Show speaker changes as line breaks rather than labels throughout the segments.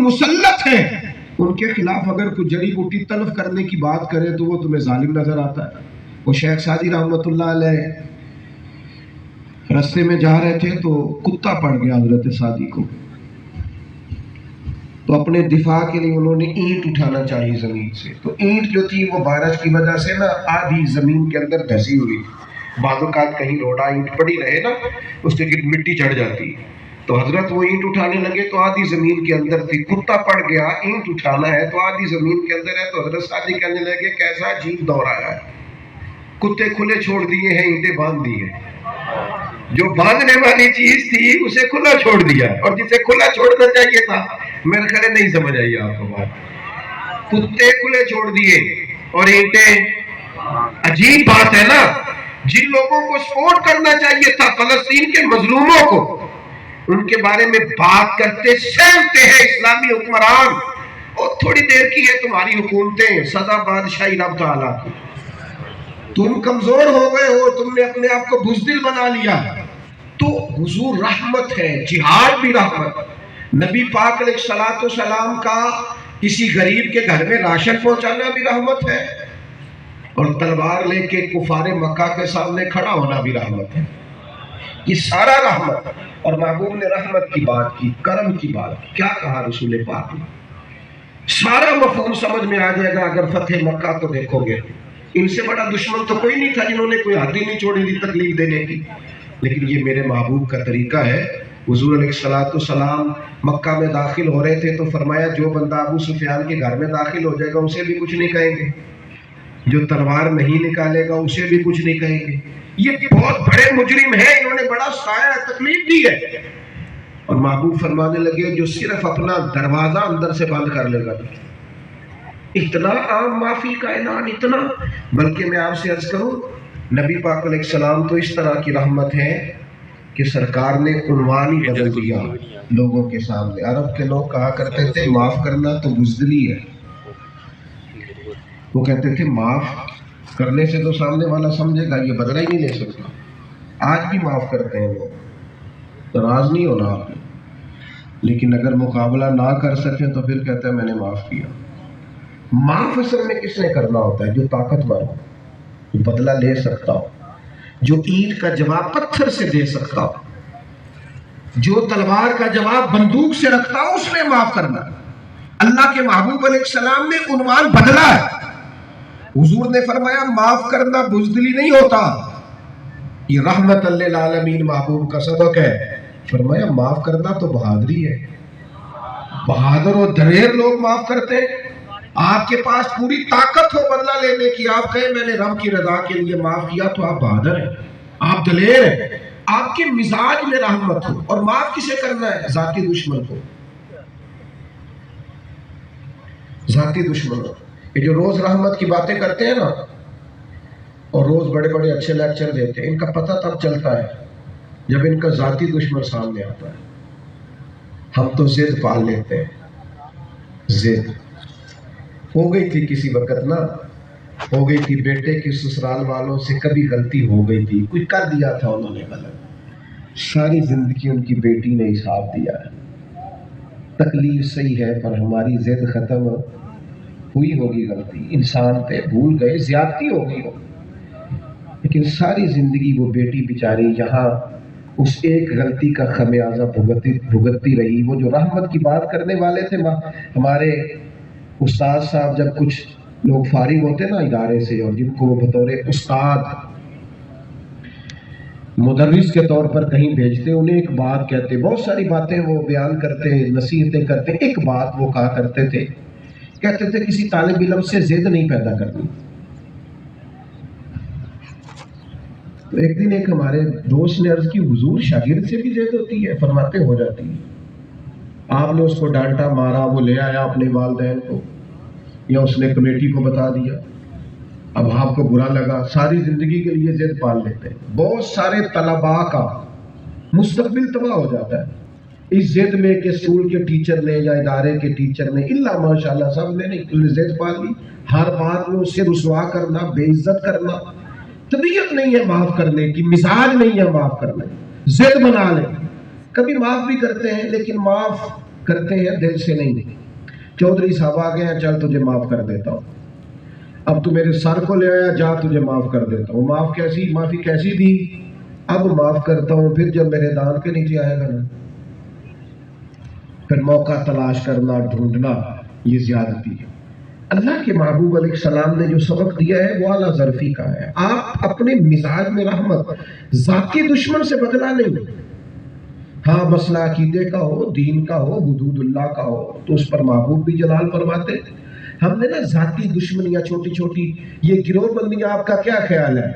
مسلط ہیں ان کے خلاف اگر کوئی جڑی بوٹی تلف کرنے کی بات کرے تو وہ تمہیں ظالم نظر آتا ہے. وہ شیخ سعدی رحمۃ اللہ علیہ رستے میں جا رہے تھے تو کتا پڑ گیا حضرت سعدی کو، تو اپنے دفاع کے لیے انہوں نے اینٹ اٹھانا چاہی زمین سے. تو اینٹ جو تھی وہ بارش کی وجہ سے نا آدھی زمین کے اندر دھسی ہوئی. بعض اوقات کہیں روڈا اینٹ پڑی رہے نا اس کے گرد مٹی چڑھ جاتی. تو حضرت وہ اینٹ اٹھانے لگے تو آدھی زمین کے اندر تھی. کتا پڑ گیا، اینٹ اٹھانا ہے تو آدھی زمین کے اندر ہے. تو حضرت سعدی کہنے لگے کیسا عجیب دور آیا ہے، کتے کھلے چھوڑ دیے ہیں، اینٹیں باندھ دی ہیں. جو باندھنے والی چیز تھی اسے کھلا چھوڑ دیا، اور جسے کھلا چھوڑنا چاہیے تھا میرے خیال نہیں سمجھ آئی آپ کو بات. کتے کھلے چھوڑ دیے اور اینٹیں. عجیب بات ہے نا، جن لوگوں کو سپورٹ کرنا چاہیے تھا فلسطین کے مظلوموں کو، ان کے بارے میں بات کرتے سہمتے ہیں اسلامی حکمران. اور تھوڑی دیر کی ہے تمہاری حکومتیں، سدا بادشاہی رب تعالیٰ کی. تم کمزور ہو گئے ہو، تم نے اپنے آپ کو بزدل بنا لیا. تو حضور رحمت ہے، جہاد بھی رحمت. نبی پاک علیہ الصلوۃ والسلام کا کسی غریب کے گھر میں راشن پہنچانا بھی رحمت ہے، اور تلوار لے کے کفار مکہ کے سامنے کھڑا ہونا بھی رحمت ہے. یہ سارا رحمت. اور محبوب نے رحمت کی بات کی، کرم کی بات کی. کیا کہا رسول پاک نے؟ سارا مفہوم سمجھ میں آ جائے گا اگر فتح مکہ کو دیکھو گے. ان سے بڑا دشمن تو کوئی نہیں تھا جنہوں نے کوئی حد ہی نہیں چھوڑی تھی تکلیف دینے کی. لیکن یہ میرے محبوب کا طریقہ ہے. حضور علیہ الصلوۃ والسلام مکہ میں داخل ہو رہے تھے تو فرمایا جو بندہ ابو سفیان کے گھر میں داخل ہو جائے گا اسے بھی کچھ نہیں کہیں گے، جو تلوار نہیں نکالے گا اسے بھی کچھ نہیں کہیں گے. یہ بہت بڑے مجرم ہیں، انہوں نے بڑا سایہ تکلیف دی ہے. اور محبوب فرمانے لگے جو صرف اپنا دروازہ اندر سے بند کر لے گا. اتنا عام معافی کا اعلان، اتنا. بلکہ میں آپ سے عرض کروں، نبی پاک علیہ السلام تو اس طرح کی رحمت ہے کہ سرکار نے عنوان ہی بدل دیا لوگوں کے سامنے. عرب کے لوگ کہا کرتے تھے معاف کرنا تو بزدلی ہے. وہ کہتے تھے معاف کرنے سے تو سامنے والا سمجھے گا یہ بدلہ ہی نہیں لے سکتا. آج بھی معاف کرتے ہیں وہ، ناراض نہیں ہونا آپ نے، لیکن اگر مقابلہ نہ کر سکے تو پھر کہتا ہے میں نے معاف کیا. معاف اصل میں کس نے کرنا ہوتا ہے؟ جو طاقتور ہو، جو بدلہ لے سکتا ہو، جو اینٹ کا جواب پتھر سے دے سکتا ہو، جو تلوار کا جواب بندوق سے رکھتا ہو، اس نے معاف کرنا. اللہ کے محبوب علیہ السلام نے عنوان بدلا ہے. حضور نے فرمایا معاف کرنا بزدلی نہیں ہوتا، یہ رحمت للعالمین محبوب کا سبق ہے. فرمایا معاف کرنا تو بہادری ہے. بہادر و دلیر لوگ معاف کرتے ہیں. آپ کے پاس پوری طاقت ہو بدلہ لینے کی، آپ کہیں میں نے رب کی رضا کے لیے معاف کیا، تو آپ بہادر ہیں، آپ دلیر ہیں. آپ کے مزاج میں رحمت ہو. اور معاف کسے کرنا ہے؟ ذاتی دشمن کو. ذاتی دشمن کو. یہ جو روز رحمت کی باتیں کرتے ہیں نا اور روز بڑے بڑے اچھے لیکچر دیتے ہیں، ان کا پتہ تب چلتا ہے جب ان کا ذاتی دشمن سامنے آتا ہے. ہم تو ضد پال لیتے ہیں. ضد ہو گئی تھی کسی وقت نا، ہو گئی تھی بیٹے کی سسرال والوں سے کبھی غلطی ہو گئی تھی، کوئی کر دیا تھا انہوں نے غلط، ساری زندگی ان کی بیٹی نے حساب دیا ہے. تکلیف صحیح ہے پر ہماری ضد ختم ہوئی ہوگی، غلطی انسان پہ بھول گئے، زیادتی ہو گئی ہوگی، لیکن ساری زندگی وہ بیٹی بیچاری یہاں اس ایک غلطی کا خمیازہ بھگتتی رہی. وہ جو رحمت کی بات کرنے والے تھے ہمارے استاد صاحب، جب کچھ لوگ فارغ ہوتے نا ادارے سے اور جن کو وہ بطور استاد مدرس کے طور پر کہیں بھیجتے، انہیں ایک بات کہتے، بہت ساری باتیں وہ بیان کرتے، نصیحتیں کرتے. ایک بات وہ کہا کرتے تھے، کہتے تھے کسی طالب علم سے ضد نہیں پیدا کرنی. تو ایک دن ایک ہمارے دوست نے عرض کی حضور شاگرد سے بھی ضد ہوتی ہے؟ فرماتے ہو جاتی ہے. آپ نے اس کو ڈانٹا مارا، وہ لے آیا اپنے والدین کو یا اس نے کمیٹی کو بتا دیا، اب آپ کو برا لگا، ساری زندگی کے لیے ضد پال لیتے ہیں. بہت سارے طلباء کا مستقبل تباہ ہو جاتا ہے اس ضد میں کہ اسکول کے ٹیچر نے یا ادارے کے ٹیچر نے، اللہ ماشاءاللہ سب نے نہیں، انہوں نے ضد پال لی. ہر بات میں اس سے رسوا کرنا، بے عزت کرنا. طبیعت نہیں ہے معاف کرنے کی، مزاج نہیں ہے معاف کرنے. ضد بنا لیں. کبھی معاف بھی کرتے ہیں لیکن معاف کرتے ہیں دل سے نہیں. چودھری صاحب آ گئے ہیں, چل تجھے معاف کر دیتا ہوں, اب تو میرے سر کو لے آیا, جا تجھے معاف کر دیتا ہوں. معافی کیسی دی؟ اب معاف کرتا ہوں, پھر جب میرے دانت کے نیچے آئے گا نا, پھر موقع تلاش کرنا, ڈھونڈنا, یہ زیادتی ہے. اللہ کے محبوب علیہ السلام نے جو سبق دیا ہے وہ اعلیٰ ظرفی کا ہے. آپ اپنے مزاج میں رحمت, ذاتی دشمن سے بدلا نہیں. ہاں مسئلہ عقیدے کا ہو, دین کا ہو, حدود اللہ کا ہو, تو اس پر محبوب بھی جلال فرماتے. ہم نے نا ذاتی دشمنیاں چھوٹی چھوٹی, یہ گروہ بندیاں, آپ کا کیا خیال ہے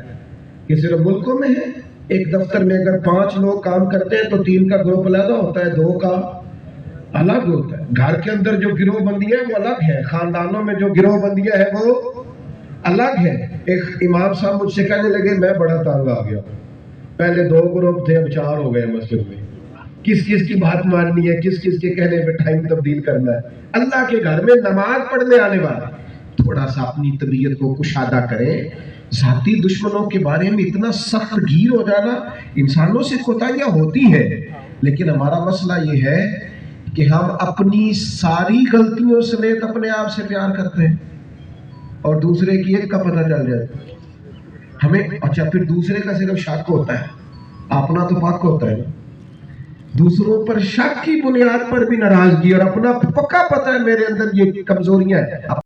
کہ صرف ملکوں میں ہے؟ ایک دفتر میں اگر 5 لوگ کام کرتے ہیں تو 3 کا گروپ علیحدہ ہوتا ہے, 2 کا الگ ہوتا ہے. گھر کے اندر جو گروہ بندیاں ہیں وہ الگ ہے, خاندانوں میں جو گروہ بندیاں ہیں وہ الگ ہے. ایک امام صاحب مجھ سے کہنے لگے, میں بڑا تنگ آ گیا, پہلے 2 گروپ تھے, اب 4 ہو گئے مسجد میں, کس کس کی بات ماننی ہے, کس کس کے کہنے پہ ٹائم تبدیل کرنا ہے. اللہ کے گھر میں نماز پڑھنے آنے والا, تھوڑا سا اپنی طبیعت کو کشادہ کریں. ذاتی دشمنوں کے بارے میں اتنا سخت گیر ہو جانا, انسانوں سے کوتاہیاں ہوتی ہیں, لیکن ہمارا مسئلہ یہ ہے کہ ہم اپنی ساری غلطیوں سمیت اپنے آپ سے پیار کرتے ہیں اور دوسرے کی ایک کا پتہ چل جائے ہمیں. اچھا, پھر دوسرے کا صرف شک ہوتا ہے, اپنا تو پاک ہوتا ہے نا. دوسروں پر شک کی بنیاد پر بھی ناراضگی, اور اپنا پکا پتہ ہے میرے اندر یہ کمزوریاں ہیں.